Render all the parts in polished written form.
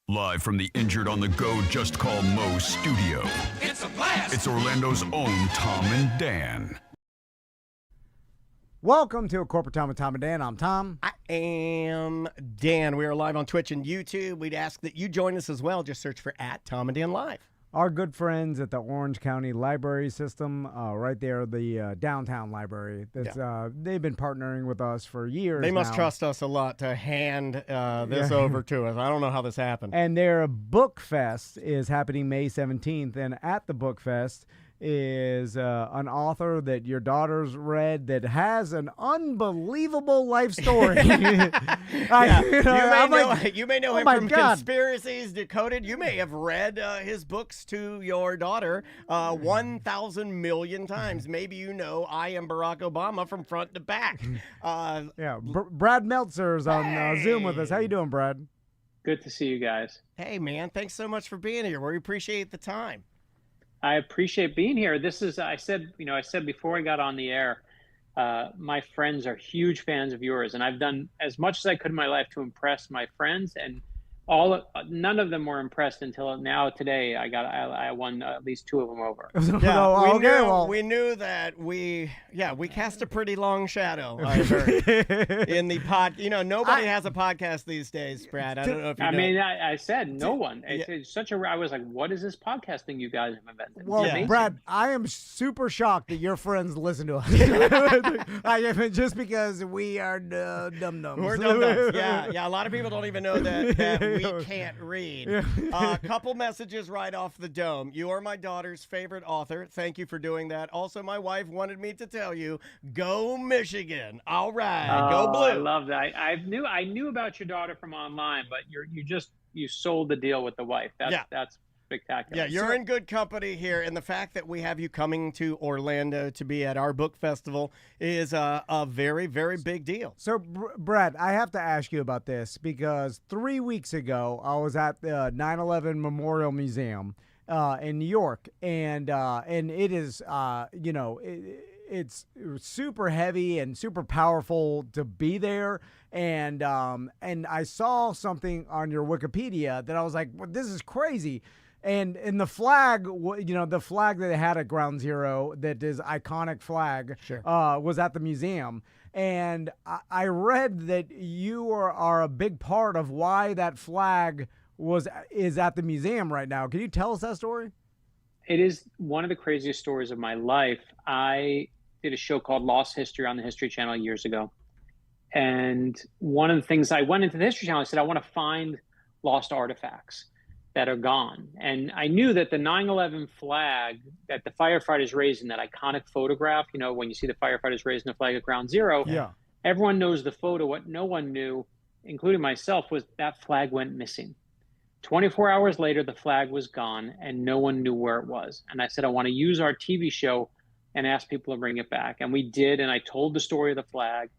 Live from the Injured on the Go Just Call Mo studio. It's a blast! It's Orlando's own Tom and Dan. Welcome to a Corporate Tom with Tom and Dan. I'm Tom. I am Dan. We are live on Twitch and YouTube. We'd ask that you join us as well. Just search for @Tom and Dan Live. Our good friends at the Orange County Library System, right there, the downtown library. That's they've been partnering with us for years. They must now. trust us a lot to hand this over to us. I don't know how this happened. And their book fest is happening May 17th, and at the book fest is an author that your daughter's read that has an unbelievable life story. You may know him from Conspiracies Decoded. You may have read his books to your daughter 1,000 million times. Maybe you know I Am Barack Obama from front to back. Brad Meltzer's on Zoom with us. How you doing, Brad? Good to see you guys. Hey, man. Thanks so much for being here. We appreciate the time. I appreciate being here. This is, I said before I got on the air, my friends are huge fans of yours, and I've done as much as I could in my life to impress my friends, and none of them were impressed until now. Today, I won at least two of them over. We knew that we cast a pretty long shadow in the pod. You know, nobody has a podcast these days, Brad. I don't know if you know. I said no one. It's such a. I was like, what is this podcast thing you guys have invented? Well, Brad, I am super shocked that your friends listen to us. Just because we are dum-dums. We're dum-dums. Yeah. A lot of people don't even know that we can't read. A couple messages right off the dome. You are my daughter's favorite author. Thank you for doing that. Also, my wife wanted me to tell you, go Michigan. All right, go Blue. I love that. I knew about your daughter from online, but you sold the deal with the wife. That's spectacular. Yeah, you're in good company here, and the fact that we have you coming to Orlando to be at our book festival is a very, very big deal. So, Brad, I have to ask you about this because 3 weeks ago I was at the 9/11 Memorial Museum in New York, and it is it's super heavy and super powerful to be there. And I saw something on your Wikipedia that I was like, well, this is crazy. And the flag, the flag that they had at Ground Zero, that is iconic flag, was at the museum. And I read that you are a big part of why that flag is at the museum right now. Can you tell us that story? It is one of the craziest stories of my life. I did a show called Lost History on the History Channel years ago. And one of the things I went into the History Channel, I said, I want to find lost artifacts that are gone. And I knew that the 9/11 flag that the firefighters raised in that iconic photograph, when you see the firefighters raising the flag at Ground Zero, everyone knows the photo. What no one knew, including myself, was that flag went missing. 24 hours later, the flag was gone and no one knew where it was. And I said, I want to use our TV show and ask people to bring it back. And we did. And I told the story of the flag.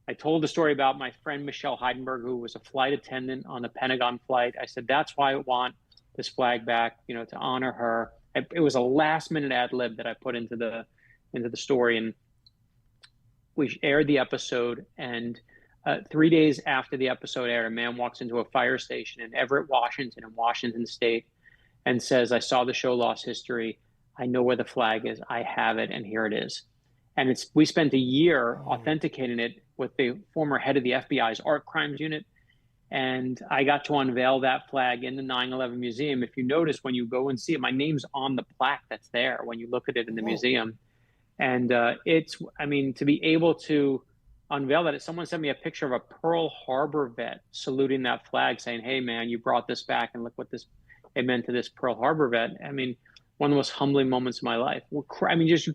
I told the story about my friend Michelle Heidenberg, who was a flight attendant on the Pentagon flight. I said, that's why I want this flag back, to honor her. It was a last minute ad lib that I put into the story. And we aired the episode. And 3 days after the episode aired, a man walks into a fire station in Everett, Washington, in Washington State, and says, I saw the show Lost History. I know where the flag is. I have it. And here it is. And we spent a year authenticating it with the former head of the FBI's art crimes unit. And I got to unveil that flag in the 9/11 museum. If you notice, when you go and see it, my name's on the plaque that's there when you look at it in the museum. And to be able to unveil that, someone sent me a picture of a Pearl Harbor vet saluting that flag, saying, hey, man, you brought this back, and look what it meant to this Pearl Harbor vet. I mean, one of the most humbling moments of my life. You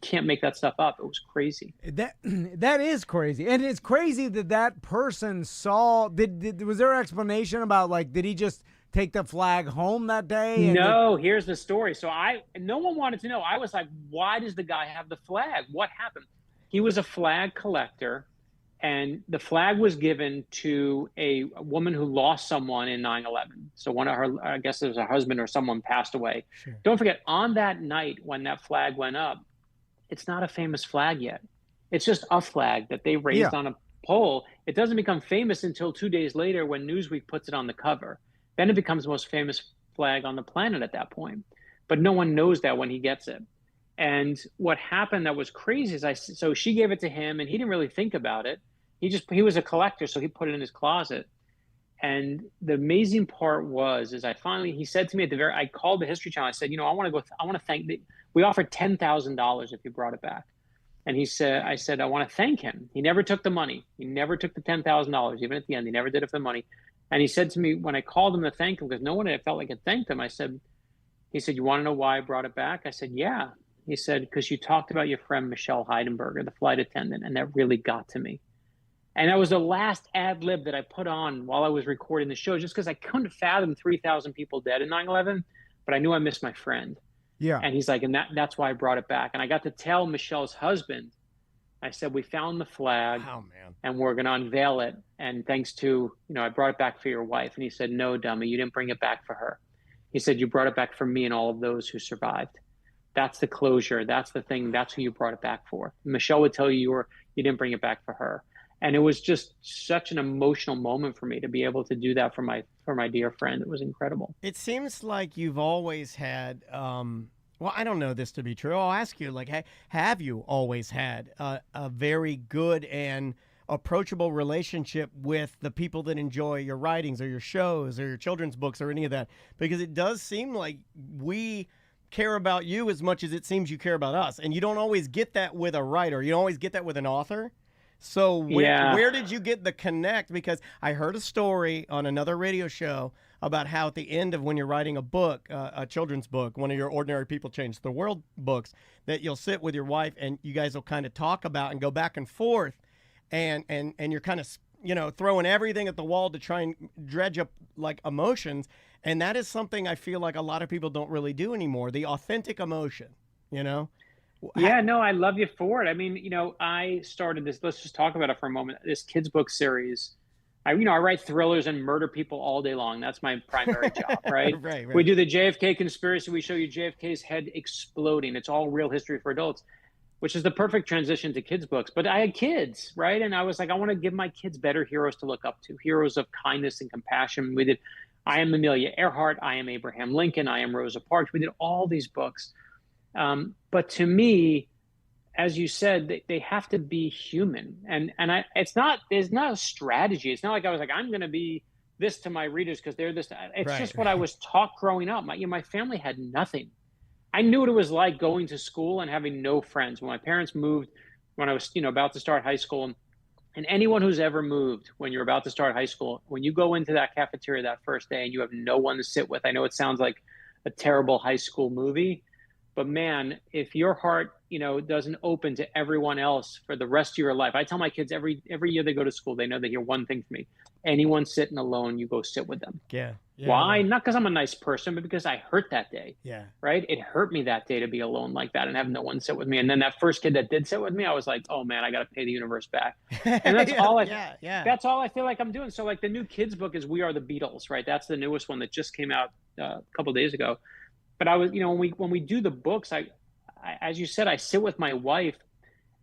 can't make that stuff up. It was crazy. That is crazy. And it's crazy that person saw, was there an explanation about, did he just take the flag home that day? No, here's the story. So no one wanted to know. I was like, why does the guy have the flag? What happened? He was a flag collector. And the flag was given to a woman who lost someone in 9/11. So one of her, I guess it was her husband or someone, passed away. Sure. Don't forget, on that night when that flag went up, it's not a famous flag yet. It's just a flag that they raised on a pole. It doesn't become famous until 2 days later when Newsweek puts it on the cover. then it becomes the most famous flag on the planet at that point. But no one knows that when he gets it. And what happened that was crazy is so she gave it to him and he didn't really think about it. He was a collector, so he put it in his closet. And the amazing part is he said to me I called the History Channel. I said, I want to thank, we offered $10,000 if you brought it back. And I said, I want to thank him. He never took the money. He never took the $10,000, even at the end. He never did it for the money. And he said to me, when I called him to thank him, because no one had felt like it thanked him, he said, you want to know why I brought it back? I said, yeah. He said, because you talked about your friend, Michelle Heidenberger, the flight attendant, and that really got to me. And that was the last ad lib that I put on while I was recording the show, just because I couldn't fathom 3,000 people dead in 9/11, but I knew I missed my friend. Yeah. And he's like, and that's why I brought it back. And I got to tell Michelle's husband, I said, we found the flag and we're going to unveil it. And thanks to, I brought it back for your wife. And he said, no, dummy, you didn't bring it back for her. He said, you brought it back for me and all of those who survived. That's the closure. That's the thing. That's who you brought it back for. Michelle would tell you you didn't bring it back for her. And it was just such an emotional moment for me to be able to do that for my dear friend. It was incredible. It seems like you've always had, well, I don't know this to be true. I'll ask you, have you always had a very good and approachable relationship with the people that enjoy your writings or your shows or your children's books or any of that? Because it does seem like we care about you as much as it seems you care about us. And you don't always get that with a writer. You don't always get that with an author. So where did you get the connect? Because I heard a story on another radio show about how at the end of when you're writing a book, a children's book, one of your Ordinary People Change the World books, that you'll sit with your wife and you guys will kind of talk about and go back and forth and you're kind of, throwing everything at the wall to try and dredge up emotions. And that is something I feel like a lot of people don't really do anymore. The authentic emotion, Yeah, no, I love you for it. I mean, I started this, let's just talk about it for a moment, this kids book series. I write thrillers and murder people all day long. That's my primary job, right? Right. We do the JFK conspiracy. We show you JFK's head exploding. It's all real history for adults, which is the perfect transition to kids books. But I had kids, right? And I was like, I want to give my kids better heroes to look up to, heroes of kindness and compassion. We did I Am Amelia Earhart, I Am Abraham Lincoln, I Am Rosa Parks. We did all these books. But to me, as you said, they have to be human. And there's not a strategy. It's not like I was like, I'm going to be this to my readers because they're this. It's just what I was taught growing up. My family had nothing. I knew what it was like going to school and having no friends. When my parents moved, when I was, about to start high school, and anyone who's ever moved when you're about to start high school, when you go into that cafeteria that first day and you have no one to sit with, I know it sounds like a terrible high school movie, but man, if your heart, doesn't open to everyone else for the rest of your life. I tell my kids every year they go to school, they know they hear one thing from me. Anyone sitting alone, you go sit with them. Yeah. Why? Not because I'm a nice person, but because I hurt that day. Yeah. Right? It hurt me that day to be alone like that and have no one sit with me. And then that first kid that did sit with me, I was like, oh man, I got to pay the universe back. And that's that's all I feel like I'm doing. So the new kids book is We Are the Beatles, right? That's the newest one that just came out a couple of days ago. But I was, when we do the books, I as you said, I sit with my wife,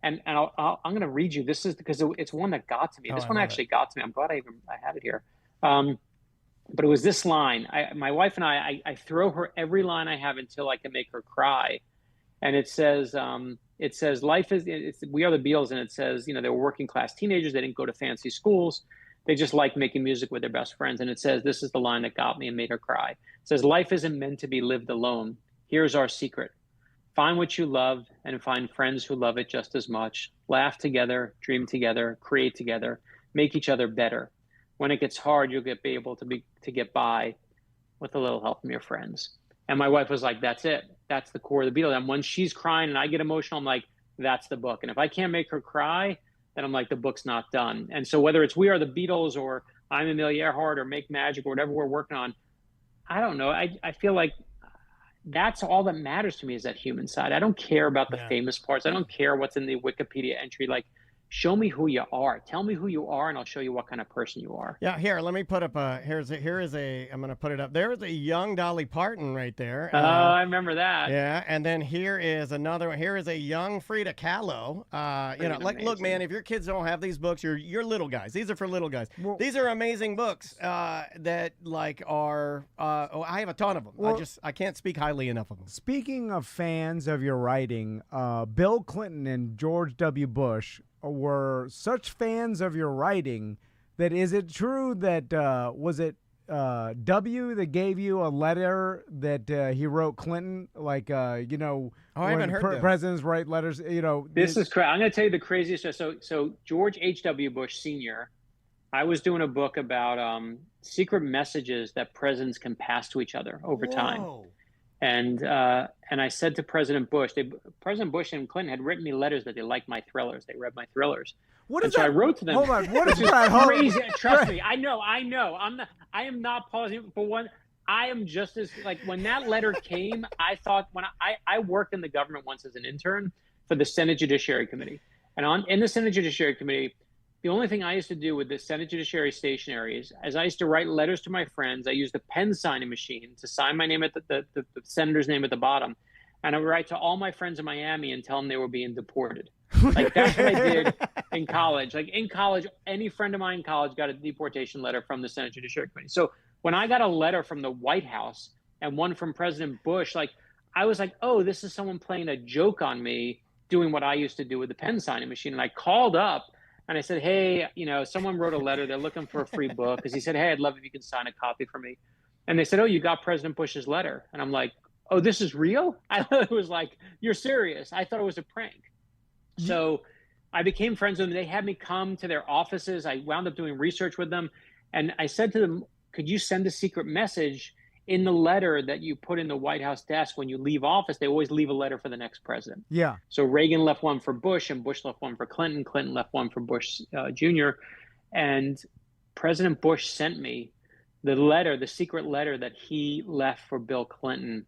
and I'm going to read you. This is because it's one that got to me. This one actually got to me. I'm glad I had it here. But it was this line. My wife and I throw her every line I have until I can make her cry, and it says life is. We are the Beatles, and it says they were working class teenagers. They didn't go to fancy schools. They just liked making music with their best friends. And it says, this is the line that got me and made her cry. It says, life isn't meant to be lived alone. Here's our secret. Find what you love and find friends who love it just as much. Laugh together, dream together, create together, make each other better. When it gets hard, you'll be able to get by with a little help from your friends. And my wife was like, that's it. That's the core of the Beatles. And when she's crying and I get emotional, I'm like, that's the book. And if I can't make her cry, then I'm like, the book's not done. And so whether it's We Are the Beatles or I'm Amelia Earhart or Make Magic or whatever we're working on, I don't know. I feel like that's all that matters to me is that human side. I don't care about the famous parts. I don't care what's in the Wikipedia entry. show me who you are. Tell me who you are, and I'll show you what kind of person you are. Yeah, here, let me put up I'm going to put it up. There's a young Dolly Parton right there. Oh, I remember that. Yeah, and then here is another one. Here is a young Frida Kahlo. Look, man, if your kids don't have these books, you're little guys. These are for little guys. Well, these are amazing books that are. I have a ton of them. Well, I can't speak highly enough of them. Speaking of fans of your writing, Bill Clinton and George W. Bush were such fans of your writing that is it true that was it W that gave you a letter that he wrote Clinton, like I haven't heard presidents write letters, This is correct. I'm going to tell you the craziest. So George H.W. Bush Sr., I was doing a book about secret messages that presidents can pass to each other over time. And I said to President Bush, President Bush and Clinton had written me letters that they liked my thrillers. They read my thrillers. What is that? So I wrote to them. Hold on. What is that? Crazy. Trust me. I know. I am not pausing for one. I am just as when that letter came, I thought I worked in the government once as an intern for the Senate Judiciary Committee. And in the Senate Judiciary Committee, the only thing I used to do with the Senate Judiciary stationery is I used to write letters to my friends. I used a pen signing machine to sign my name at the senator's name at the bottom. And I would write to all my friends in Miami and tell them they were being deported. That's what I did in college. In college, any friend of mine in college got a deportation letter from the Senate Judiciary Committee. So when I got a letter from the White House and one from President Bush, I was like, oh, this is someone playing a joke on me doing what I used to do with the pen signing machine. And I called up and I said, hey, someone wrote a letter. They're looking for a free book. Because he said, hey, I'd love if you could sign a copy for me. And they said, oh, you got President Bush's letter. And I'm like, oh, this is real? I thought it was you're serious. I thought it was a prank. So I became friends with them. They had me come to their offices. I wound up doing research with them. And I said to them, could you send a secret message in the letter that you put in the White House desk when you leave office? They always leave a letter for the next president. Yeah. So Reagan left one for Bush, and Bush left one for Clinton. Clinton left one for Bush Jr. And President Bush sent me the secret letter that he left for Bill Clinton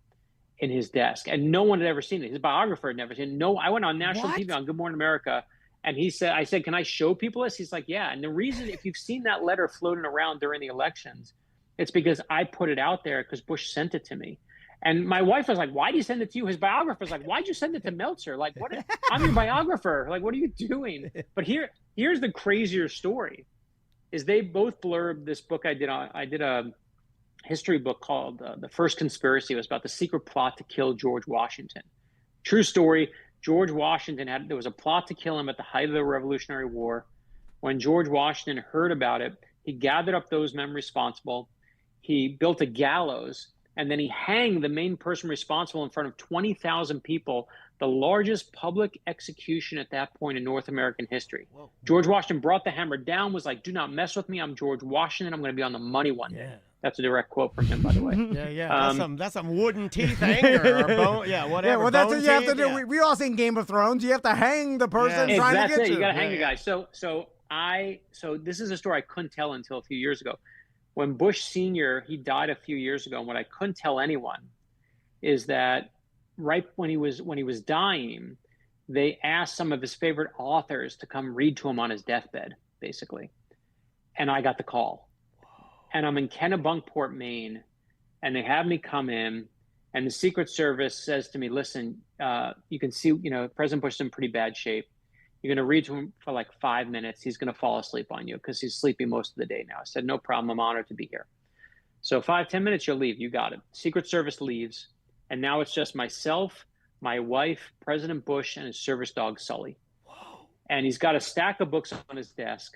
in his desk. And no one had ever seen it. His biographer had never seen it. No, I went on national TV on Good Morning America. And I said, can I show people this? He's like, yeah. And the reason, if you've seen that letter floating around during the elections, it's because I put it out there because Bush sent it to me. And my wife was like, why do you send it to you? His biographer's like, why'd you send it to Meltzer? What? I'm your biographer. What are you doing? But here's the crazier story is they both blurbed this book I did a history book called The First Conspiracy. It was about the secret plot to kill George Washington. True story. George Washington there was a plot to kill him at the height of the Revolutionary War. When George Washington heard about it, he gathered up those men responsible. He built a gallows, and then he hanged the main person responsible in front of 20,000 people, the largest public execution at that point in North American history. Whoa. George Washington brought the hammer down, was like, do not mess with me. I'm George Washington. I'm going to be on the money one day. That's a direct quote from him, by the way. Yeah. That's some wooden teeth anger or bone. Yeah, whatever. Yeah, well, that's what you have to do. Yeah. We all seen Game of Thrones. You have to hang the person trying to get you. You got to hang the guy. So this is a story I couldn't tell until a few years ago. When Bush Sr., he died a few years ago, and what I couldn't tell anyone is that right when he was dying, they asked some of his favorite authors to come read to him on his deathbed, basically. And I got the call. And I'm in Kennebunkport, Maine, and they have me come in, and the Secret Service says to me, listen, you can see, President Bush is in pretty bad shape. You're going to read to him for 5 minutes. He's going to fall asleep on you because he's sleeping most of the day now. I said, no problem. I'm honored to be here. So 5-10 minutes, you'll leave. You got it. Secret Service leaves. And now it's just myself, my wife, President Bush, and his service dog, Sully. Whoa. And he's got a stack of books on his desk.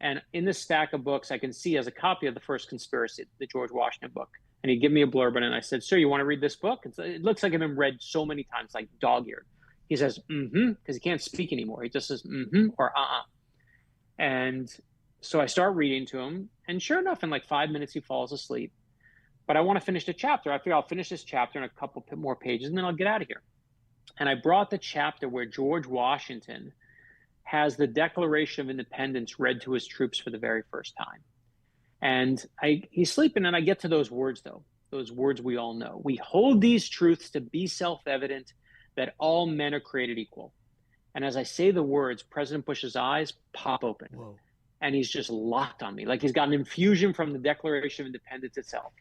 And in this stack of books, I can see he has a copy of The First Conspiracy, the George Washington book. And he gave me a blurb on it. And I said, sir, you want to read this book? It looks like it's been read so many times, like dog-eared. He says, because he can't speak anymore. He just says, or And so I start reading to him. And sure enough, in 5 minutes, he falls asleep. But I want to finish the chapter. I figure I'll finish this chapter in a couple more pages, and then I'll get out of here. And I brought the chapter where George Washington has the Declaration of Independence read to his troops for the very first time. And he's sleeping, and I get to those words, though, those words we all know. We hold these truths to be self-evident, that all men are created equal. And as I say the words, President Bush's eyes pop open. Whoa. And he's just locked on me. Like he's got an infusion from the Declaration of Independence itself.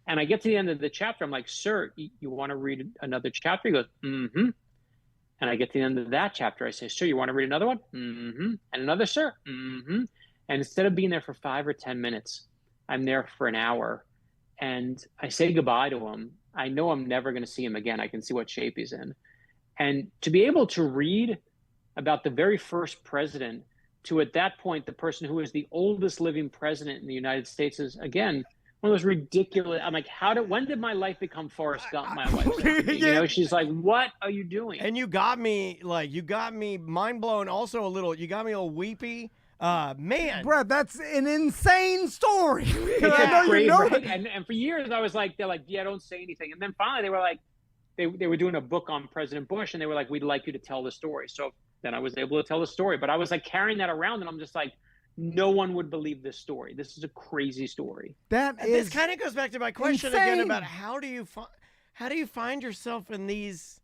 And I get to the end of the chapter. I'm like, sir, you want to read another chapter? He goes, mm-hmm. And I get to the end of that chapter. I say, sir, you want to read another one? Mm-hmm. And another, sir? Mm-hmm. And instead of being there for 5 or 10 minutes, I'm there for an hour. And I say goodbye to him. I know I'm never going to see him again. I can see what shape he's in. And to be able to read about the very first president to, at that point, the person who is the oldest living president in the United States is, again, one of those ridiculous. I'm like, when did my life become Forrest Gump? My wife said to me. You know, she's like, what are you doing? And you got me mind blown. Also you got me a little weepy. Man, Brett, that's an insane story. It's great, right? And for years I was like, they're like, yeah, don't say anything. And then finally they were like, they were doing a book on President Bush, and they were like, we'd like you to tell the story. So then I was able to tell the story, but I was like carrying that around, and I'm just like, no one would believe this story. This is a crazy story. This kind of goes back to my question again about how do you find yourself in these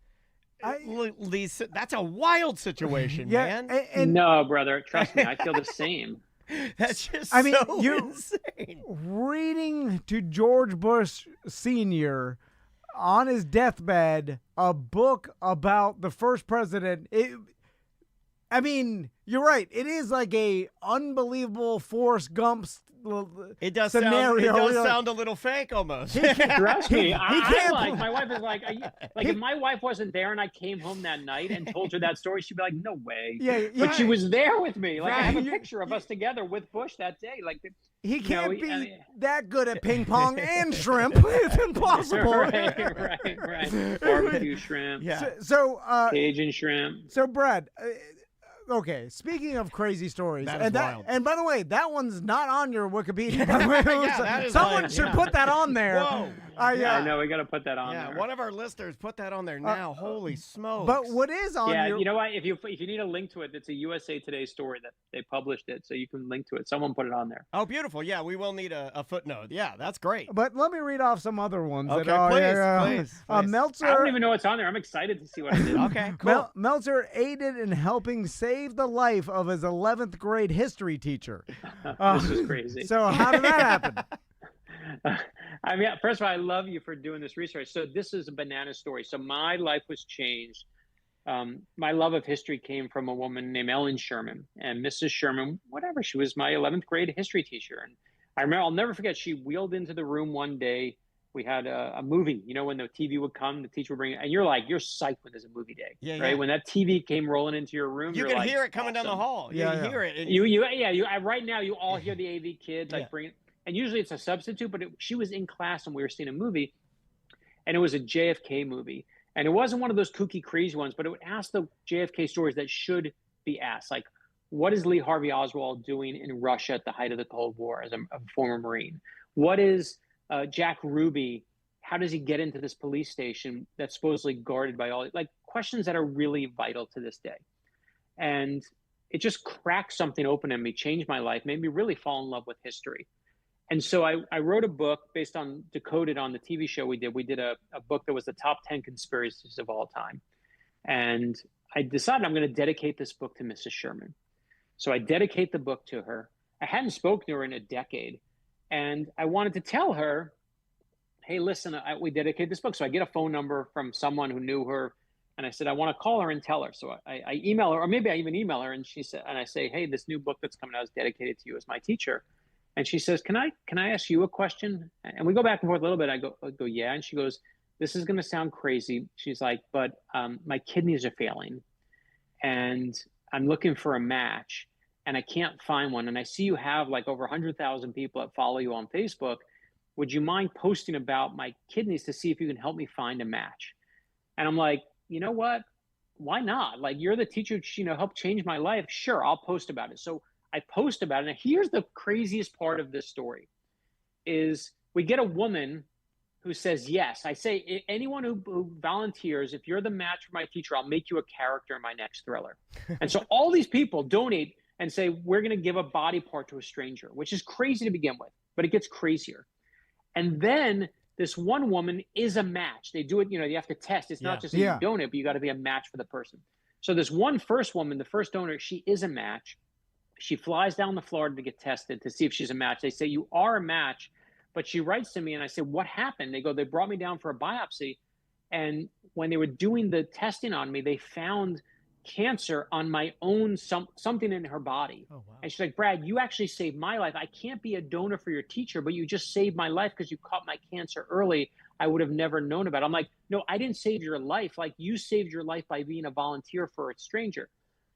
that's a wild situation, man. And no, brother, trust me, I feel the same. That's just insane. Reading to George Bush Sr. on his deathbed a book about the first president. I mean, you're right. It is like a unbelievable Forrest Gump It does scenario. Sound a little fake almost. Trust me. My wife is like if my wife wasn't there and I came home that night and told her that story, she'd be like, no way. Yeah, but she was there with me. Like I have a picture of us together with Bush that day. Like he can't be that good at ping pong and shrimp. It's impossible. Right. Barbecue shrimp. Yeah. So Cajun shrimp. So Brad, okay, speaking of crazy stories, wild. And by the way, that one's not on your Wikipedia. By the way. Someone should put that on there. Whoa. I know, we got to put that on there. One of our listeners put that on there now. Holy smokes. But what is on your... you know what? If you need a link to it, it's a USA Today story that they published it, so you can link to it. Someone put it on there. Oh, beautiful. Yeah, we will need a footnote. Yeah, that's great. But let me read off some other ones. Okay, please. Meltzer... I don't even know what's on there. I'm excited to see what I did. Okay, cool. Meltzer aided in helping save the life of his 11th grade history teacher. This is crazy. So how did that happen? I mean, first of all, I love you for doing this research. So this is a banana story. So my life was changed. My love of history came from a woman named Ellen Sherman, and Mrs. Sherman, whatever, she was my 11th grade history teacher. And I remember, I'll never forget, she wheeled into the room one day. We had a movie, you know, when the TV would come, the teacher would bring it, and you're psyched when there's a movie day, right? Yeah. When that TV came rolling into your room, you can hear it coming down the hall. You hear it. Right now, you all hear the AV kids bring it. And usually it's a substitute, but she was in class and we were seeing a movie, and it was a JFK movie. And it wasn't one of those kooky, crazy ones, but it would ask the JFK stories that should be asked. Like, what is Lee Harvey Oswald doing in Russia at the height of the Cold War as a former Marine? What is Jack Ruby? How does he get into this police station that's supposedly guarded by questions that are really vital to this day? And it just cracked something open in me, changed my life, made me really fall in love with history. And so I wrote a book based on Decoded on the TV show we did. We did a book that was the top 10 conspiracies of all time. And I decided I'm going to dedicate this book to Mrs. Sherman. So I dedicate the book to her. I hadn't spoken to her in a decade. And I wanted to tell her, hey, listen, we dedicate this book. So I get a phone number from someone who knew her. And I said, I want to call her and tell her. So I email her, or maybe I even email her. And she said, and I say, hey, this new book that's coming out is dedicated to you as my teacher. And she says, can I ask you a question? And we go back and forth a little bit. I go, yeah. And she goes, this is going to sound crazy. She's like, but my kidneys are failing and I'm looking for a match and I can't find one. And I see you have over 100,000 people that follow you on Facebook. Would you mind posting about my kidneys to see if you can help me find a match? And I'm like, you know what? Why not? You're the teacher, helped change my life. Sure, I'll post about it. So I post about it. And here's the craziest part of this story is we get a woman who says, yes. I say, anyone who volunteers, if you're the match for my teacher, I'll make you a character in my next thriller. And so all these people donate and say, we're going to give a body part to a stranger, which is crazy to begin with, but it gets crazier. And then this one woman is a match. They do it, you have to test. It's not just you donate, but you got to be a match for the person. So this one first woman, the first donor, she is a match. She flies down to Florida to get tested to see if she's a match. They say, you are a match. But she writes to me and I say, what happened? They go, they brought me down for a biopsy. And when they were doing the testing on me, they found cancer on my own, something in her body. Oh, wow. And she's like, Brad, you actually saved my life. I can't be a donor for your teacher, but you just saved my life because you caught my cancer early. I would have never known about it. I'm like, no, I didn't save your life. Like, you saved your life by being a volunteer for a stranger.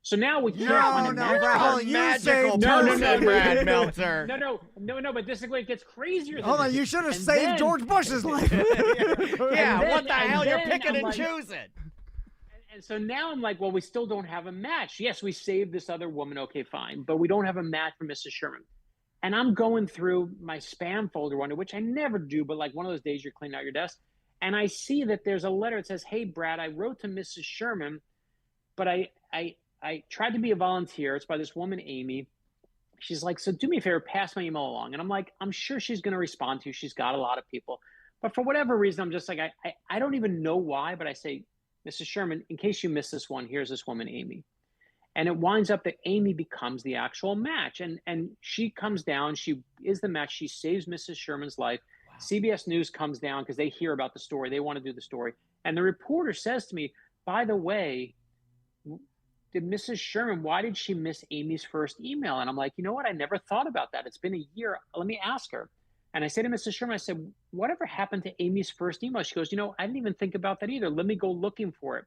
So now we can't find a magical person, Brad Meltzer. No, but this is where it gets crazier. Hold on, you should have saved George Bush's life. What the hell? You're picking and choosing. And so now I'm like, well, we still don't have a match. Yes, we saved this other woman. Okay, fine. But we don't have a match for Mrs. Sherman. And I'm going through my spam folder one day, which I never do, but like one of those days you're cleaning out your desk. And I see that there's a letter that says, hey, Brad, I wrote to Mrs. Sherman, but I tried to be a volunteer. It's by this woman, Amy. She's like, so do me a favor, pass my email along. And I'm like, I'm sure she's going to respond to you. She's got a lot of people. But for whatever reason, I'm just like, I don't even know why, but I say, Mrs. Sherman, in case you missed this one, here's this woman, Amy. And it winds up that Amy becomes the actual match. And she comes down. She is the match. She saves Mrs. Sherman's life. Wow. CBS News comes down because they hear about the story. They want to do the story. And the reporter says to me, by the way, did Mrs. Sherman, why did she miss Amy's first email? And I'm like, you know what? I never thought about that. It's been a year. Let me ask her. And I said to Mrs. Sherman, I said, whatever happened to Amy's first email? She goes, you know, I didn't even think about that either. Let me go looking for it.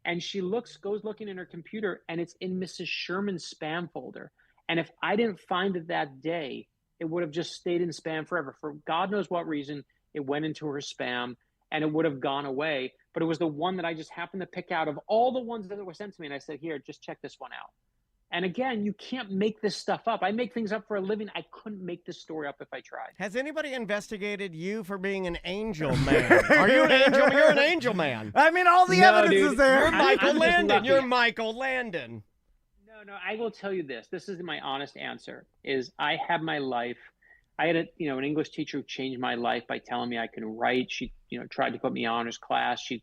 And she goes looking in her computer, and it's in Mrs. Sherman's spam folder. And if I didn't find it that day, it would have just stayed in spam forever. For God knows what reason, it went into her spam, and it would have gone away. But it was the one that I just happened to pick out of all the ones that were sent to me. And I said, here, just check this one out. And again, you can't make this stuff up. I make things up for a living. I couldn't make this story up if I tried. Has anybody investigated you for being an angel man? Are you an angel? You're an angel man. I mean, all the evidence is there. You're Michael Landon. You're Michael Landon. No, I will tell you this. This is my honest answer, is I had my life. I had an English teacher who changed my life by telling me I can write. She, tried to put me in honors class. She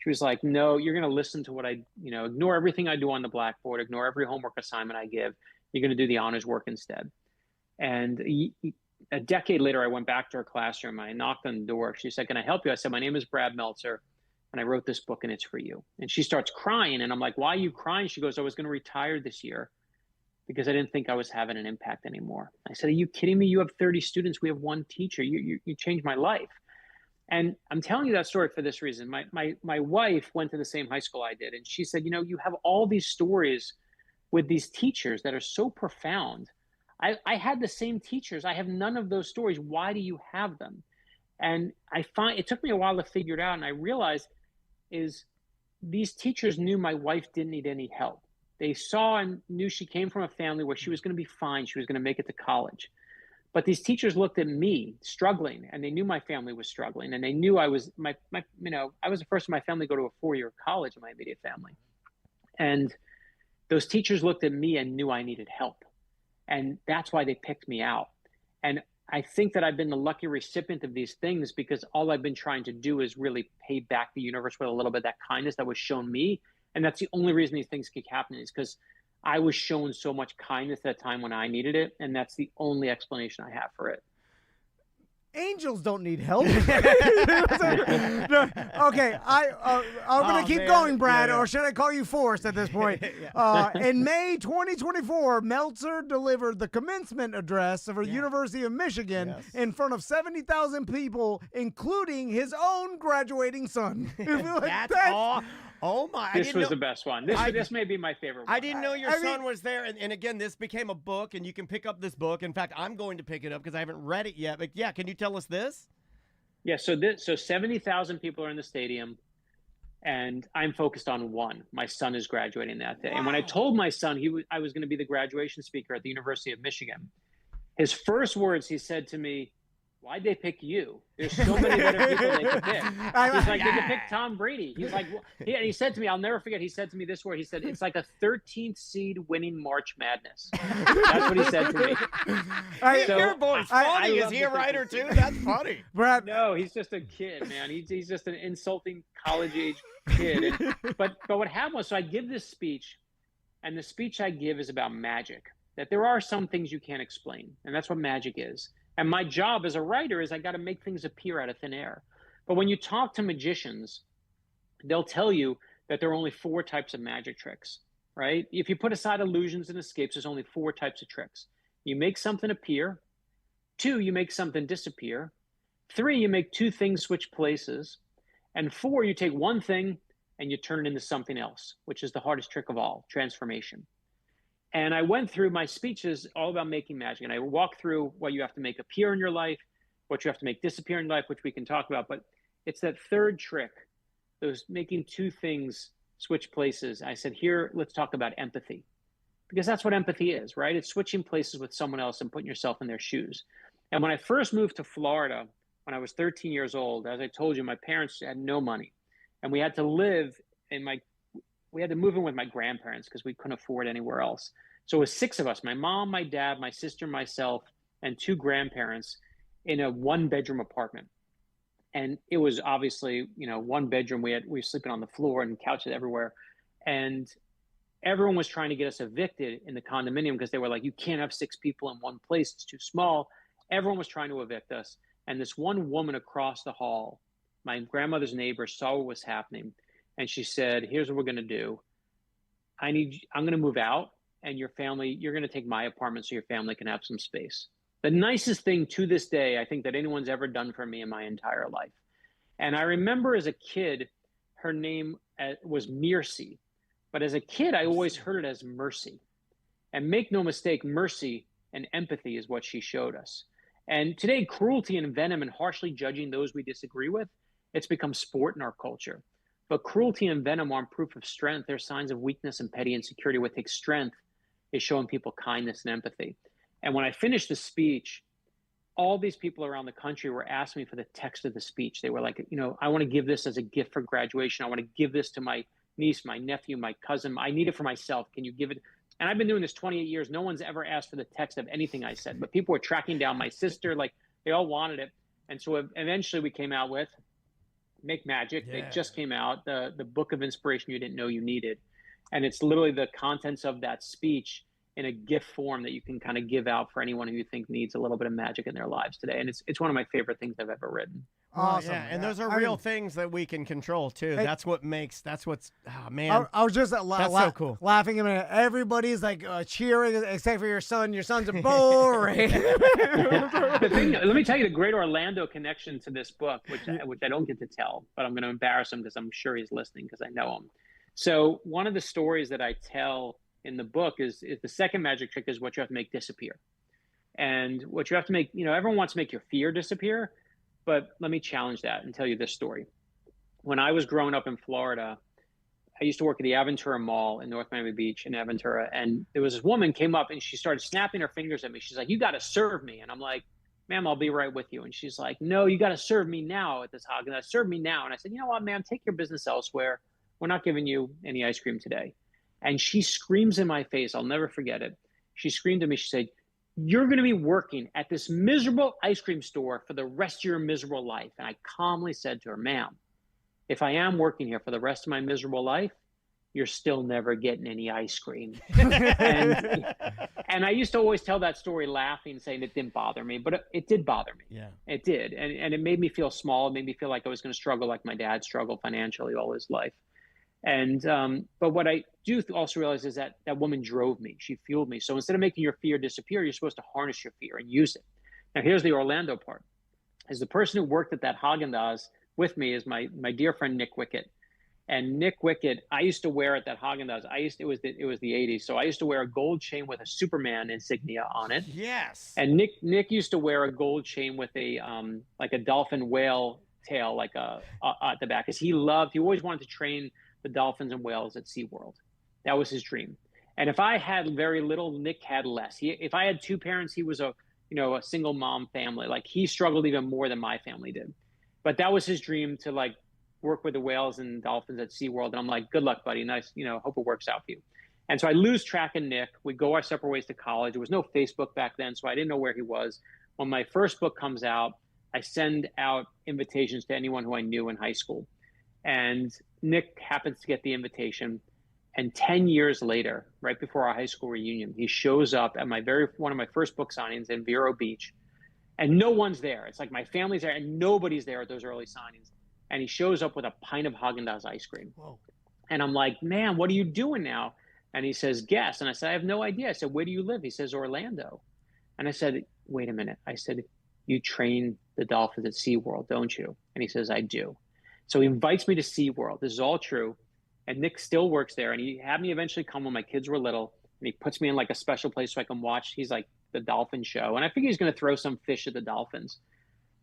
was like, no, you're going to listen to what ignore everything I do on the blackboard, ignore every homework assignment I give. You're going to do the honors work instead. And a decade later, I went back to her classroom. I knocked on the door. She said, can I help you? I said, my name is Brad Meltzer, and I wrote this book, and it's for you. And she starts crying, and I'm like, why are you crying? She goes, I was going to retire this year because I didn't think I was having an impact anymore. I said, are you kidding me? You have 30 students. We have one teacher. You changed my life. And I'm telling you that story for this reason. My wife went to the same high school I did. And she said, you have all these stories with these teachers that are so profound. I had the same teachers. I have none of those stories. Why do you have them? And it took me a while to figure it out. And I realized is these teachers knew my wife didn't need any help. They saw and knew she came from a family where she was going to be fine. She was going to make it to college. But these teachers looked at me struggling, and they knew my family was struggling, and they knew I was I was the first in my family to go to a 4-year college in my immediate family. And those teachers looked at me and knew I needed help. And that's why they picked me out. And I think that I've been the lucky recipient of these things because all I've been trying to do is really pay back the universe with a little bit of that kindness that was shown me. And that's the only reason these things keep happening is because I was shown so much kindness at a time when I needed it, and that's the only explanation I have for it. Angels don't need help. Okay, I'm going to keep going, Brad, or should I call you Forrest at this point? In May 2024, Meltzer delivered the commencement address of the University of Michigan in front of 70,000 people, including his own graduating son. That's all. Oh my! This was the best one. This may be my favorite one. I didn't know your son was there, and again, this became a book, and you can pick up this book. In fact, I'm going to pick it up because I haven't read it yet. But yeah, can you tell us this? Yeah. So 70,000 people are in the stadium, and I'm focused on one. My son is graduating that day, and when I told my son I was going to be the graduation speaker at the University of Michigan, his first words he said to me why'd they pick you? There's so many better people they could pick. He's like, they could pick Tom Brady. He's like, well, he said to me, I'll never forget, he said to me this word, he said, it's like a 13th seed winning March Madness. That's what he said to me. So, your boy's funny. Is he a writer too? That's funny. Brad. No, he's just a kid, man. He's just an insulting college-age kid. But what happened was, so I give this speech, and the speech I give is about magic, that there are some things you can't explain, and that's what magic is. And my job as a writer is I got to make things appear out of thin air. But when you talk to magicians, they'll tell you that there are only 4 types of magic tricks, right? If you put aside illusions and escapes, there's only 4 types of tricks. You make something appear. 2, you make something disappear. 3, you make 2 things switch places. And 4, you take one thing and you turn it into something else, which is the hardest trick of all, transformation. And I went through my speeches all about making magic. And I walked through what you have to make appear in your life, what you have to make disappear in life, which we can talk about. But it's that third trick, those making 2 things switch places. I said, here, let's talk about empathy. Because that's what empathy is, right? It's switching places with someone else and putting yourself in their shoes. And when I first moved to Florida, when I was 13 years old, as I told you, my parents had no money. And we had to live we had to move in with my grandparents because we couldn't afford anywhere else. So it was 6 of us, my mom, my dad, my sister, myself, and 2 grandparents in a 1-bedroom apartment. And it was obviously, 1 bedroom. We were sleeping on the floor and couches everywhere. And everyone was trying to get us evicted in the condominium because they were like, you can't have 6 people in one place. It's too small. Everyone was trying to evict us. And this one woman across the hall, my grandmother's neighbor, saw what was happening. And she said, here's what we're going to do. I'm going to move out, and you're going to take my apartment so your family can have some space. The nicest thing to this day, I think, that anyone's ever done for me in my entire life. And I remember as a kid, her name was Mercy. But as a kid, I always heard it as Mercy. And make no mistake, mercy and empathy is what she showed us. And today, cruelty and venom and harshly judging those we disagree with, it's become sport in our culture. But cruelty and venom aren't proof of strength. They're signs of weakness and petty insecurity. What takes strength is showing people kindness and empathy. And when I finished the speech, all these people around the country were asking me for the text of the speech. They were like, I want to give this as a gift for graduation. I want to give this to my niece, my nephew, my cousin. I need it for myself. Can you give it? And I've been doing this 28 years. No one's ever asked for the text of anything I said, but people were tracking down my sister. Like, they all wanted it. And so eventually we came out with Make Magic. Yeah. They just came out, the book of inspiration you didn't know you needed. And it's literally the contents of that speech in a gift form that you can kind of give out for anyone who you think needs a little bit of magic in their lives today. And it's one of my favorite things I've ever written. Awesome. Yeah, and those are real things that we can control too. That's what's, oh man. I was just so cool. laughing a minute. Everybody's like cheering except for your son. Your son's boring. Let me tell you the great Orlando connection to this book, which I don't get to tell, but I'm going to embarrass him because I'm sure he's listening because I know him. So one of the stories that I tell in the book is the second magic trick is what you have to make disappear. And what you have to make, everyone wants to make your fear disappear. But let me challenge that and tell you this story. When I was growing up in Florida, I used to work at the Aventura Mall in North Miami Beach in Aventura. And there was this woman came up and she started snapping her fingers at me. She's like, you got to serve me. And I'm like, ma'am, I'll be right with you. And she's like, no, you got to serve me now at this Haagen-Dazs. Serve me now. And I said, you know what, ma'am, take your business elsewhere. We're not giving you any ice cream today. And she screams in my face. I'll never forget it. She screamed at me. She said, you're going to be working at this miserable ice cream store for the rest of your miserable life. And I calmly said to her, ma'am, if I am working here for the rest of my miserable life, you're still never getting any ice cream. and I used to always tell that story laughing, saying it didn't bother me, but it did bother me. Yeah, it did. And it made me feel small. It made me feel like I was going to struggle like my dad struggled financially all his life. And but what I do also realize is that that woman drove me. She fueled me. So instead of making your fear disappear, you're supposed to harness your fear and use it. Now, here's the Orlando part. As the person who worked at that Haagen-Dazs with me is my dear friend Nick Wickett. And Nick Wickett, I used to wear at that Haagen-Dazs. It was the 80s, so I used to wear a gold chain with a Superman insignia on it. Yes. And Nick used to wear a gold chain with a like a dolphin whale tail, like at the back, because he always wanted to train the dolphins and whales at SeaWorld. That was his dream. And if I had very little, Nick had less. If I had 2 parents, he was a a single mom family. Like he struggled even more than my family did. But that was his dream to like work with the whales and dolphins at SeaWorld. And I'm like, good luck, buddy. Nice, hope it works out for you. And so I lose track of Nick. We go our separate ways to college. There was no Facebook back then, so I didn't know where he was. When my first book comes out, I send out invitations to anyone who I knew in high school. And Nick happens to get the invitation. And 10 years later, right before our high school reunion, he shows up at one of my first book signings in Vero Beach. And no one's there. It's like my family's there and nobody's there at those early signings. And he shows up with a pint of Haagen-Dazs ice cream. Whoa. And I'm like, man, what are you doing now? And he says, guess. And I said, I have no idea. I said, where do you live? He says, Orlando. And I said, wait a minute. I said, you train the dolphins at SeaWorld, don't you? And he says, I do. So he invites me to SeaWorld. This is all true. And Nick still works there. And he had me eventually come when my kids were little. And he puts me in like a special place so I can watch. He's like the dolphin show. And I figure he's going to throw some fish at the dolphins.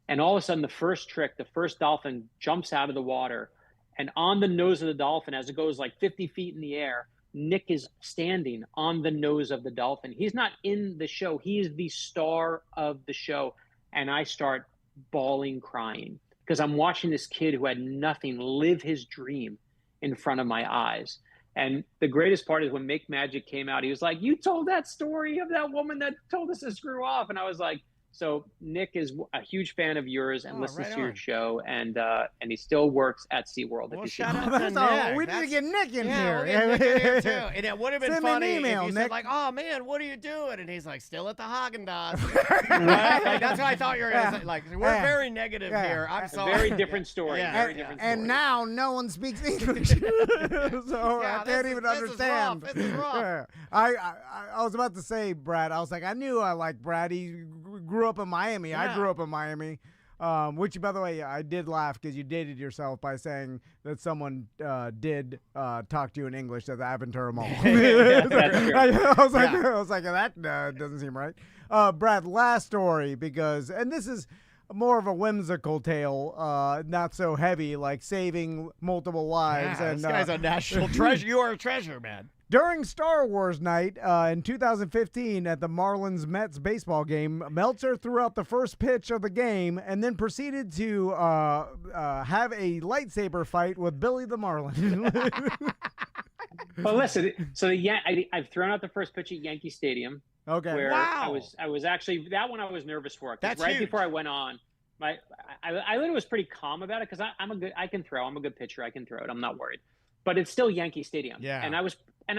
And all of a sudden, the first dolphin jumps out of the water. And on the nose of the dolphin, as it goes like 50 feet in the air, Nick is standing on the nose of the dolphin. He's not in the show. He is the star of the show. And I start bawling, crying, because I'm watching this kid who had nothing live his dream in front of my eyes. And the greatest part is when Make Magic came out, he was like, you told that story of that woman that told us to screw off. And I was like, so Nick is a huge fan of yours and listens to your show, and he still works at SeaWorld. Well, shout out to Nick. We need to get Nick in here. We'll get Nick in here too. And it would have been funny if you said like, "Oh man, what are you doing?" And he's like, "Still at the Haagen-Dazs." Right? Like, that's what I thought you were going to say. Like, we're very negative here. I'm sorry. Very different story. Yeah. Very different story. And now no one speaks English, so I can't even understand. This is rough. I was about to say, Brad. I was like, I knew I liked Brad. He grew up in Miami. I grew up in Miami, which, by the way, I did laugh because you dated yourself by saying that someone did talk to you in English as Avon Turmo. I was like, that doesn't seem right. Brad, last story, and this is more of a whimsical tale, not so heavy, like saving multiple lives. Yeah, and this guy's a national treasure. You are a treasure, man. During Star Wars night in 2015 at the Marlins-Mets baseball game, Meltzer threw out the first pitch of the game and then proceeded to have a lightsaber fight with Billy the Marlin. Well, listen. So I've thrown out the first pitch at Yankee Stadium. Okay. Where wow. I was actually, that one I was nervous for. That's right huge. Before I went on, I literally was pretty calm about it because I can throw. I'm a good pitcher. I can throw it. I'm not worried. But it's still Yankee Stadium. Yeah. And I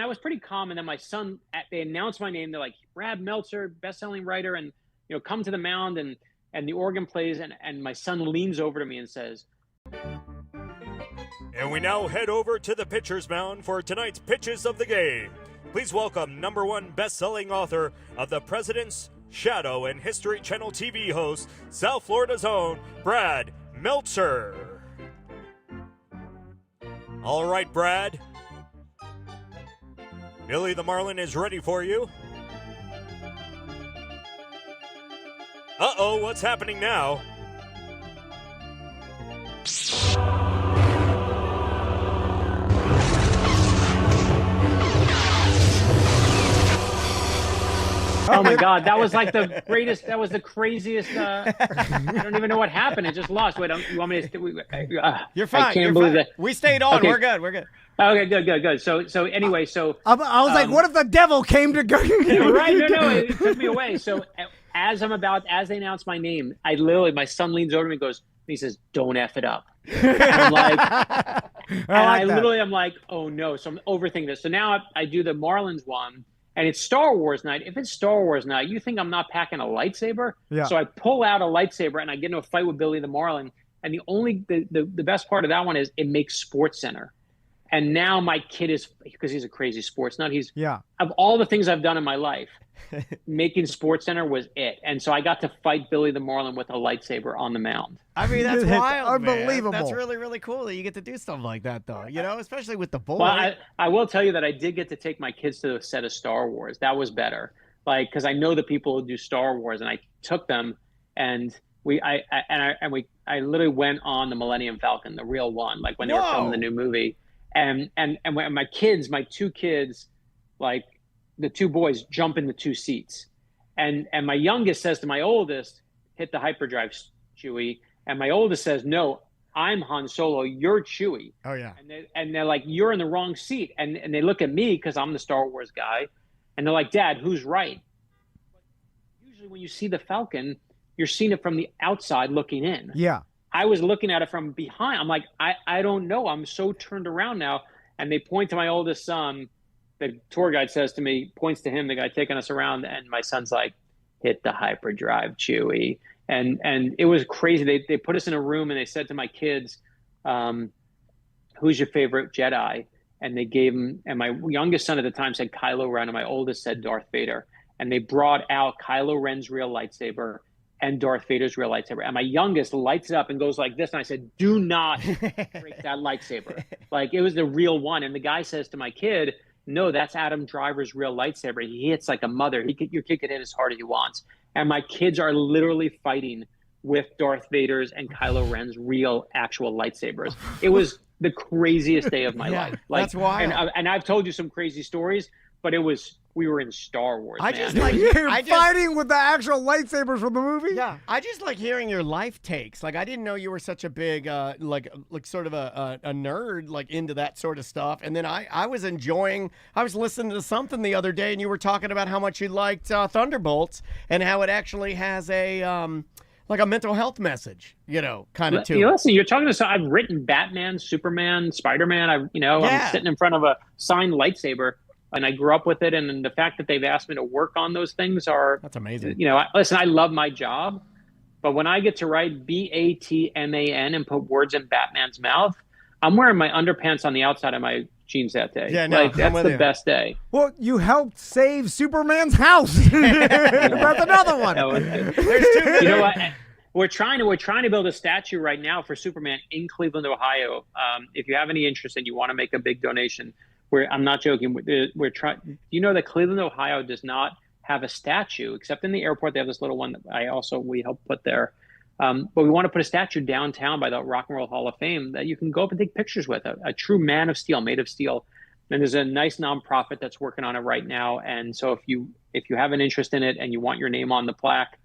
was pretty calm. And then my son, they announced my name. They're like, Brad Meltzer, best-selling writer, and come to the mound, and the organ plays, and my son leans over to me and says, and we now head over to the pitcher's mound for tonight's pitches of the game. Please welcome #1 best-selling author of The President's Shadow and History Channel TV host, South Florida's own Brad Meltzer. All right, Brad. Billy the Marlin is ready for you. Uh-oh, what's happening now? oh my God, that was like the greatest, that was the craziest, I don't even know what happened. It just lost. Wait, you want me to, You're fine. I can't believe that. We stayed on. Okay. We're good. Okay, good. So anyway, I was like, what if the devil came to go? Right, no, it took me away. So as they announce my name, my son leans over to me and goes, he says, don't F it up. And I'm like, I'm like, oh no. So I'm overthinking this. So now I do the Marlins one, and it's Star Wars night. If it's Star Wars night, you think I'm not packing a lightsaber? Yeah. So I pull out a lightsaber and I get into a fight with Billy the Marlin. And the best part of that one is it makes Sports Center. And now my kid is, because he's a crazy sports nut, of all the things I've done in my life, making Sports Center was it. And so I got to fight Billy the Marlin with a lightsaber on the mound. I mean, that's wild, unbelievable. Man. That's really, really cool that you get to do stuff like that, though. Especially with the boy. Well, I will tell you that I did get to take my kids to the set of Star Wars. That was better, because I know the people who do Star Wars, and I took them, and I literally went on the Millennium Falcon, the real one, like when they were filming the new movie. And when my two kids, like the two boys, jump in the two seats, And my youngest says to my oldest, hit the hyperdrive, Chewie. And my oldest says, no, I'm Han Solo, you're Chewie. Oh, yeah. And they're like, you're in the wrong seat. And they look at me because I'm the Star Wars guy. And they're like, Dad, who's right? Usually when you see the Falcon, you're seeing it from the outside looking in. Yeah. I was looking at it from behind. I'm like, I don't know. I'm so turned around now. And they point to my oldest son. The tour guide says to me, points to him, the guy taking us around, and my son's like, hit the hyperdrive, Chewie. And it was crazy. They put us in a room and they said to my kids, who's your favorite Jedi? And they gave him, and my youngest son at the time said Kylo Ren, and my oldest said Darth Vader. And they brought out Kylo Ren's real lightsaber and Darth Vader's real lightsaber. And my youngest lights it up and goes like this. And I said, do not break that lightsaber. Like, it was the real one. And the guy says to my kid, no, that's Adam Driver's real lightsaber. He hits like a mother. Your kid can hit as hard as he wants. And my kids are literally fighting with Darth Vader's and Kylo Ren's real actual lightsabers. It was the craziest day of my life. Like, that's wild. And I've told you some crazy stories, but we were in Star Wars. I man. just like You're fighting with the actual lightsabers from the movie? Yeah, I just like hearing your life takes. Like, I didn't know you were such a big, like sort of a nerd, like into that sort of stuff. And then I was listening to something the other day, and you were talking about how much you liked Thunderbolts and how it actually has a like a mental health message, kind of too. Listen, you're talking to I've written Batman, Superman, Spider-Man. I'm sitting in front of a signed lightsaber. And I grew up with it, and the fact that they've asked me to work on those things that's amazing. Listen, I love my job, but when I get to write Batman and put words in Batman's mouth, I'm wearing my underpants on the outside of my jeans that day. Yeah, no, that's the best day. Well, you helped save Superman's house. That's another one. There's too many. You know what? We're trying to build a statue right now for Superman in Cleveland, Ohio. If you have any interest and you want to make a big donation. I'm not joking. We're trying. You know that Cleveland, Ohio, does not have a statue, except in the airport. They have this little one that we helped put there. But we want to put a statue downtown by the Rock and Roll Hall of Fame that you can go up and take pictures with. A true man of steel, made of steel. And there's a nice nonprofit that's working on it right now. And so if you have an interest in it and you want your name on the plaque,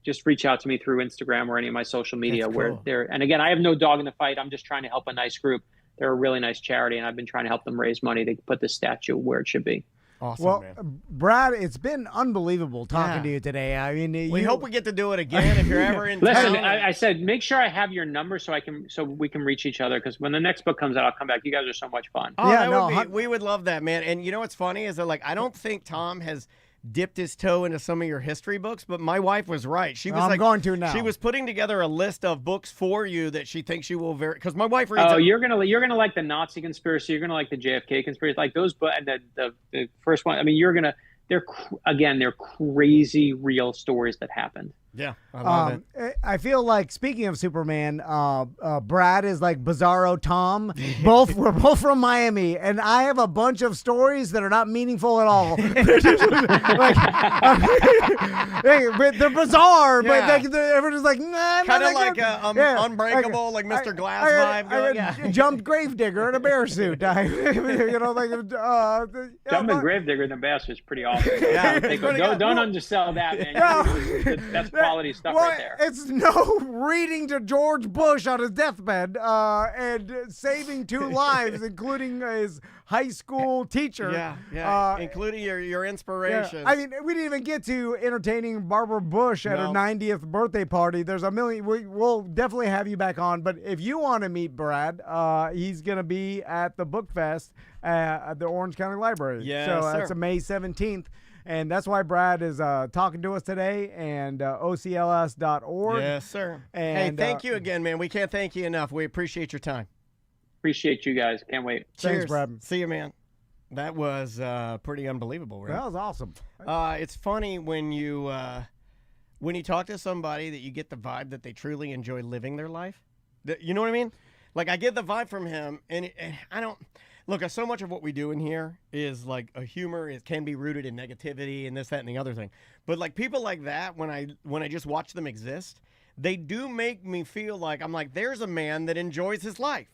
just reach out to me through Instagram or any of my social media. That's cool. And again, I have no dog in the fight. I'm just trying to help a nice group. They're a really nice charity, and I've been trying to help them raise money to put the statue where it should be. Awesome, well, man. Brad, it's been unbelievable talking to you today. I mean, we hope we get to do it again if you're ever in Listen, town. I said make sure I have your number so we can reach each other, because when the next book comes out, I'll come back. You guys are so much fun. Oh, yeah, we would love that, man. And you know what's funny is that, like, I don't think Tom has dipped his toe into some of your history books, but my wife was right. She was going to now. She was putting together a list of books for you that she thinks you will because my wife reads. Oh, you're gonna like the Nazi conspiracy. You're gonna like the JFK conspiracy, like those. But the first one. I mean, they're crazy real stories that happened. Yeah, I love it. I feel like, speaking of Superman, Brad is like Bizarro Tom. We're both from Miami, and I have a bunch of stories that are not meaningful at all. But they're bizarre, but everyone's like, nah. Kind of like Unbreakable, like Mr. Glass vibe. I jumped Gravedigger in a bear suit. Jumping Gravedigger in a bear suit is pretty awesome. Yeah, don't undersell that, man. That's quality stuff right there. It's no reading to George Bush on his deathbed and saving 2 lives, including his high school teacher. Yeah, including your inspiration. Yeah. I mean, we didn't even get to entertaining Barbara Bush at her 90th birthday party. There's a million. We'll definitely have you back on. But if you want to meet Brad, he's going to be at the Book Fest at the Orange County Library. Yes, so sir. that's May 17th. And that's why Brad is talking to us today, and ocls.org. Yes, sir. And, hey, thank you again, man. We can't thank you enough. We appreciate your time. Appreciate you guys. Can't wait. Thanks, Cheers. Brad. See you, man. That was pretty unbelievable, right? That was awesome. It's funny when you talk to somebody that you get the vibe that they truly enjoy living their life. You know what I mean? Like, I get the vibe from him, and I don't... Look, so much of what we do in here is like a humor. It can be rooted in negativity and this, that, and the other thing. But like people like that, when I just watch them exist, they do make me feel like I'm like, there's a man that enjoys his life.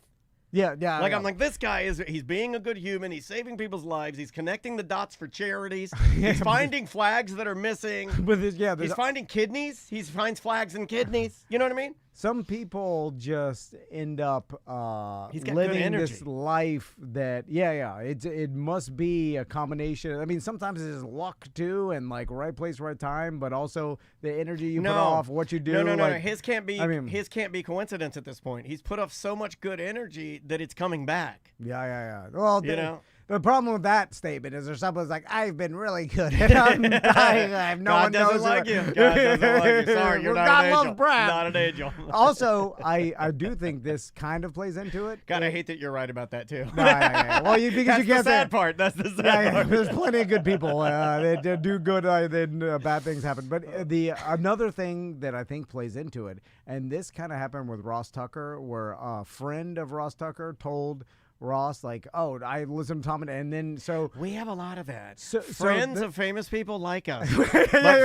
Yeah. Like, I'm like, this guy he's being a good human. He's saving people's lives. He's connecting the dots for charities. He's finding flags that are missing. But he's finding kidneys. He finds flags and kidneys. You know what I mean? Some people just end up He's got good living energy. this life that, it must be a combination. I mean, sometimes it's luck too, and like right place, right time, but also the energy you put off, what you do. No. like, His can't be coincidence at this point. He's put off so much good energy that it's coming back. Yeah. Well, You know? The problem with that statement is there's someone's like, I've been really good and I'm dying. I have no God one doesn't knows like it. you. God doesn't like you. Sorry, you're not God an angel. loves Brad. Not an angel. Also, I do think this kind of plays into it. God, I hate that you're right about that too. Yeah. Well, because That's you the can't sad part. That's the sad part. There's plenty of good people. They do good, then bad things happen. But another thing that I think plays into it, and this kind of happened with Ross Tucker, where a friend of Ross Tucker told Ross, like, oh, I listen to Tom, and then so we have a lot of that. So friends of famous people like us, but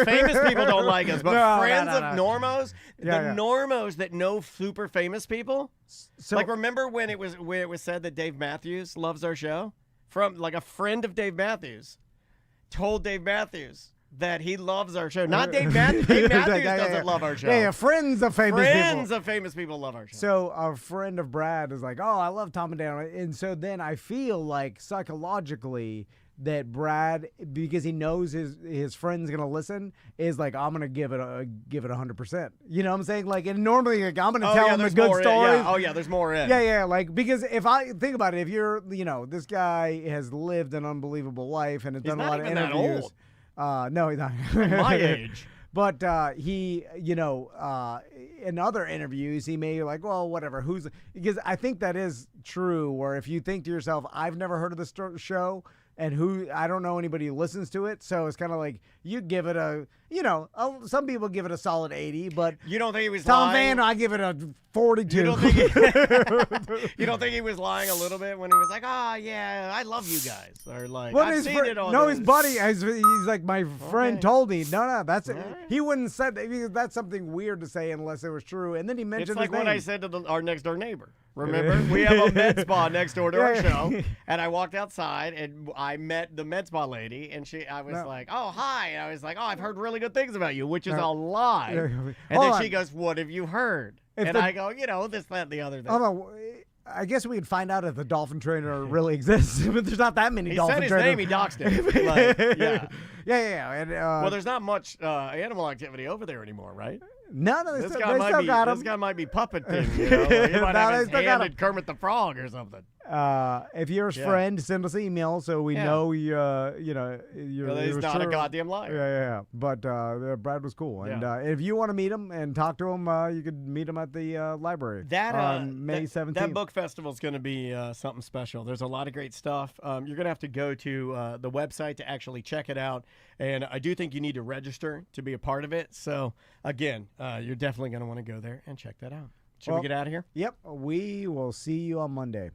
famous people don't like us. But friends of normos, normos that know super famous people. So, like, remember when it was said that Dave Matthews loves our show? From like a friend of Dave Matthews told Dave Matthews that he loves our show. Not Dave Matthews. Dave Matthews doesn't love our show. Yeah, friends of famous people. Friends of famous people love our show. So a friend of Brad is like, oh, I love Tom and Dan. And so then I feel like psychologically that Brad, because he knows his friend's going to listen, is like, I'm going to give it 100%. You know what I'm saying? Like, and normally like, I'm going to tell him the good stories. Oh, yeah, there's more in. Yeah. Like, because if I think about it, if you're, this guy has lived an unbelievable life and has done a lot of interviews. He's not even that old. No, he's not. My age. But he, in other interviews, he may be like, well, whatever. Because I think that is true, where if you think to yourself, I've never heard of this show, and I don't know anybody who listens to it, so it's kind of like you give it some people give it a solid 80, but you don't think he was Tom lying? Van, I give it a 42. You don't think he was lying a little bit when he was like, oh, yeah, I love you guys, or like, I've seen it all. No, his buddy, he's like, my friend told me. No, that's he wouldn't have said that. That's something weird to say unless it was true. And then he mentioned it's like his name. what I said to our next door neighbor. Remember, we have a med spa next door to our show, and I walked outside and I met the med spa lady, and I was like, oh, hi, and I was like, oh, I've heard really good things about you, which is a lie. And then she goes, what have you heard? I go, this, that, and the other thing. Oh, no. I guess we could find out if the dolphin trainer really exists, but there's not that many dolphin trainers. He said his name, he doxed him. Like, yeah. And, well, there's not much animal activity over there anymore, right? No, This they still got him. This guy might be puppeting. Like he might have his hand in Kermit the Frog or something. If you're his friend, send us an email so we know he's not a goddamn liar. Yeah. But Brad was cool, and if you want to meet him and talk to him, you could meet him at the library on May 17th. That book festival is going to be something special. There's a lot of great stuff. You're going to have to go to the website to actually check it out, and I do think you need to register to be a part of it. So again, you're definitely going to want to go there and check that out. Should we get out of here? Yep. We will see you on Monday.